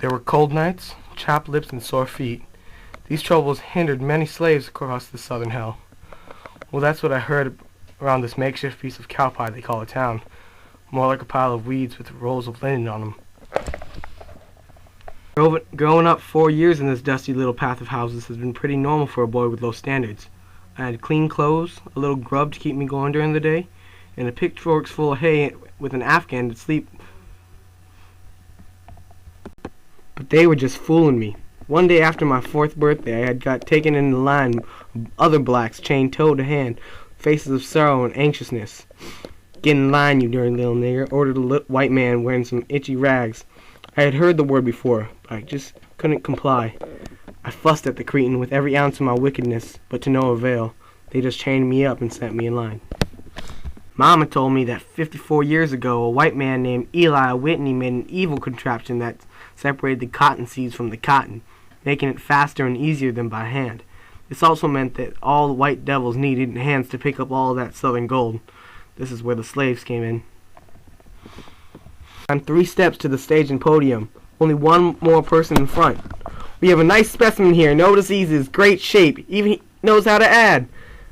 There were cold nights, chapped lips, and sore feet. These troubles hindered many slaves across the southern hell. Well, that's what I heard around this makeshift piece of cow pie they call a town. More like a pile of weeds with rolls of linen on them. Growing up 4 years in this dusty little path of houses has been pretty normal for a boy with low standards. I had clean clothes, a little grub to keep me going during the day, and a pitchforks full of hay with an Afghan to sleep. But they were just fooling me. One day after my 4th birthday, I had got taken in the line of other blacks chained toe to hand, faces of sorrow and anxiousness. "Get in line, you dirty little nigger," ordered a white man wearing some itchy rags. I had heard the word before, but I just couldn't comply. I fussed at the cretin with every ounce of my wickedness, but to no avail. They just chained me up and set me in line. Mama told me that 54 years ago, a white man named Eli Whitney made an evil contraption that separated the cotton seeds from the cotton, making it faster and easier than by hand. This also meant that all the white devils needed hands to pick up all that southern gold. This is where the slaves came in. I'm 3 steps to the stage and podium. Only one more person in front. "We have a nice specimen here. Notice he's in great shape. Even he knows how to add.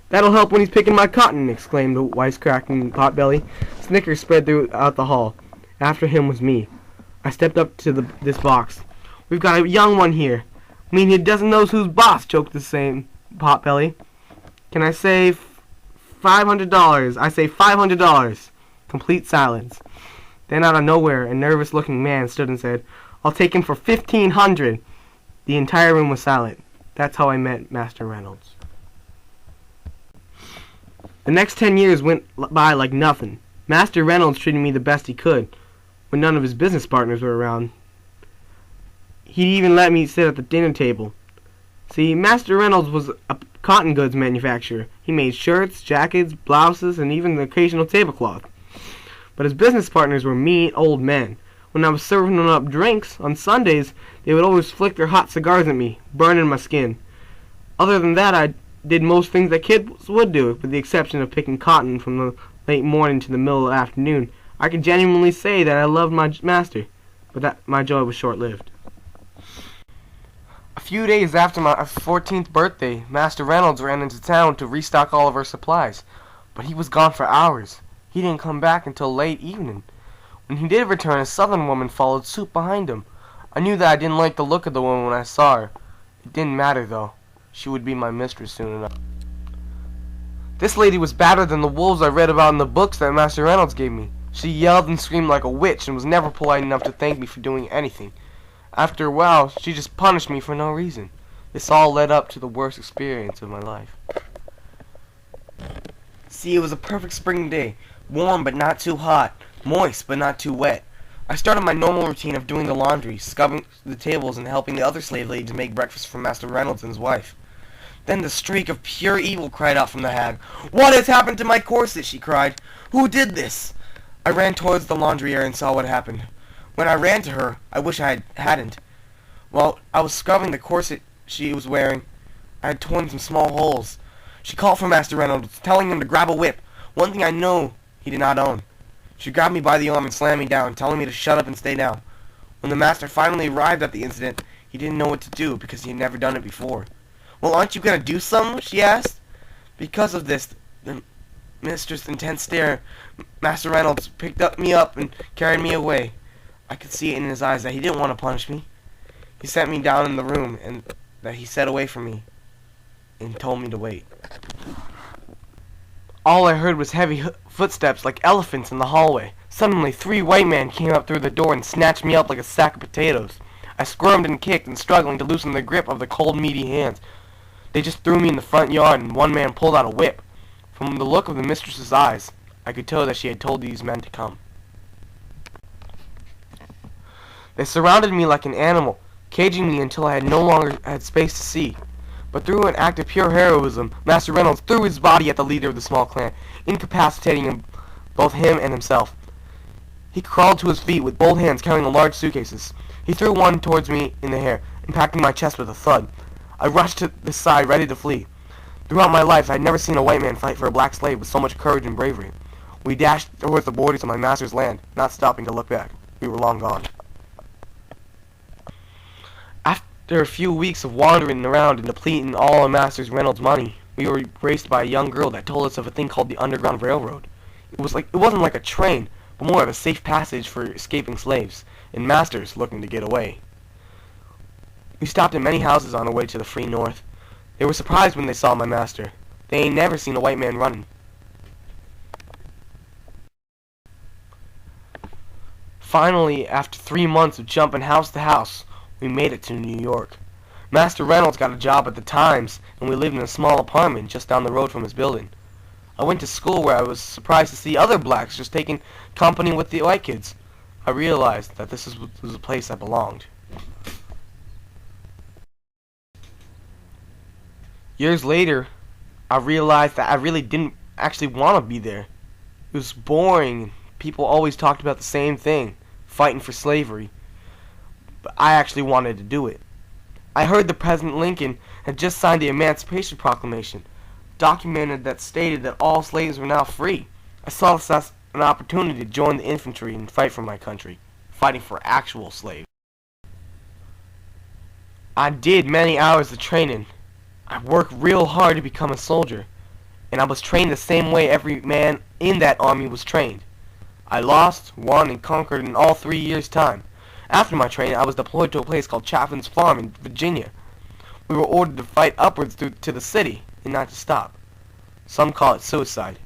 That'll help when he's picking my cotton," exclaimed the wisecracking potbelly. Snickers spread throughout the hall. After him was me. I stepped up to this box. "We've got a young one here." "Mean he doesn't know who's boss," choked the same potbelly. "Can I say $500? I say $500. Complete silence. Then out of nowhere, a nervous-looking man stood and said, "I'll take him for $1,500. The entire room was silent. That's how I met Master Reynolds. The next 10 years went by like nothing. Master Reynolds treated me the best he could, when none of his business partners were around. He'd even let me sit at the dinner table. See, Master Reynolds was a cotton goods manufacturer. He made shirts, jackets, blouses, and even the occasional tablecloth. But his business partners were mean old men. When I was serving them up drinks on Sundays, they would always flick their hot cigars at me, burning my skin. Other than that, I did most things that kids would do, with the exception of picking cotton from the late morning to the middle of the afternoon. I can genuinely say that I loved my master, but that my joy was short-lived. A few days after my 14th birthday, Master Reynolds ran into town to restock all of our supplies, but he was gone for hours. He didn't come back until late evening. When he did return, a southern woman followed suit behind him. I knew that I didn't like the look of the woman when I saw her. It didn't matter, though. She would be my mistress soon enough. This lady was badder than the wolves I read about in the books that Master Reynolds gave me. She yelled and screamed like a witch and was never polite enough to thank me for doing anything. After a while, she just punished me for no reason. This all led up to the worst experience of my life. See, it was a perfect spring day. Warm but not too hot. Moist but not too wet. I started my normal routine of doing the laundry, scrubbing the tables, and helping the other slave lady to make breakfast for Master Reynolds and his wife. Then the streak of pure evil cried out from the hag. "What has happened to my corset?" she cried. "Who did this?" I ran towards the laundry area and saw what happened. When I ran to her, I wish I hadn't. While I was scrubbing the corset she was wearing, I had torn some small holes. She called for Master Reynolds, telling him to grab a whip, one thing I know he did not own. She grabbed me by the arm and slammed me down, telling me to shut up and stay down. When the master finally arrived at the incident, he didn't know what to do because he had never done it before. "Well, aren't you going to do something?" she asked. Because of this, the mistress' intense stare, Master Reynolds picked me up and carried me away. I could see it in his eyes that he didn't want to punish me. He sent me down in the room and that he set away from me and told me to wait. All I heard was heavy footsteps like elephants in the hallway. Suddenly, 3 white men came up through the door and snatched me up like a sack of potatoes. I squirmed and kicked and struggling to loosen the grip of the cold, meaty hands. They just threw me in the front yard and one man pulled out a whip. From the look of the mistress's eyes, I could tell that she had told these men to come. They surrounded me like an animal, caging me until I no longer had space to see. But through an act of pure heroism, Master Reynolds threw his body at the leader of the small clan, incapacitating him, both him and himself. He crawled to his feet with both hands carrying the large suitcases. He threw one towards me in the air, impacting my chest with a thud. I rushed to the side, ready to flee. Throughout my life, I had never seen a white man fight for a black slave with so much courage and bravery. We dashed towards the borders of my master's land, not stopping to look back. We were long gone. After a few weeks of wandering around and depleting all of Master Reynolds' money, we were raced by a young girl that told us of a thing called the Underground Railroad. It wasn't like a train, but more of a safe passage for escaping slaves and masters looking to get away. We stopped at many houses on our way to the free north. They were surprised when they saw my master. They ain't never seen a white man running. Finally, after 3 months of jumping house to house, we made it to New York. Master Reynolds got a job at the Times, and we lived in a small apartment just down the road from his building. I went to school where I was surprised to see other blacks just taking company with the white kids. I realized that this was a place I belonged. Years later, I realized that I really didn't actually want to be there. It was boring. People always talked about the same thing, fighting for slavery. But I actually wanted to do it. I heard that President Lincoln had just signed the Emancipation Proclamation, documented that stated that all slaves were now free. I saw this as an opportunity to join the infantry and fight for my country, fighting for actual slaves. I did many hours of training. I worked real hard to become a soldier, and I was trained the same way every man in that army was trained. I lost, won, and conquered in all 3 years' time. After my training, I was deployed to a place called Chaplin's Farm in Virginia. We were ordered to fight upwards to the city, and not to stop. Some call it suicide.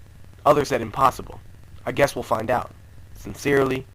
Others said impossible. I guess we'll find out. Sincerely,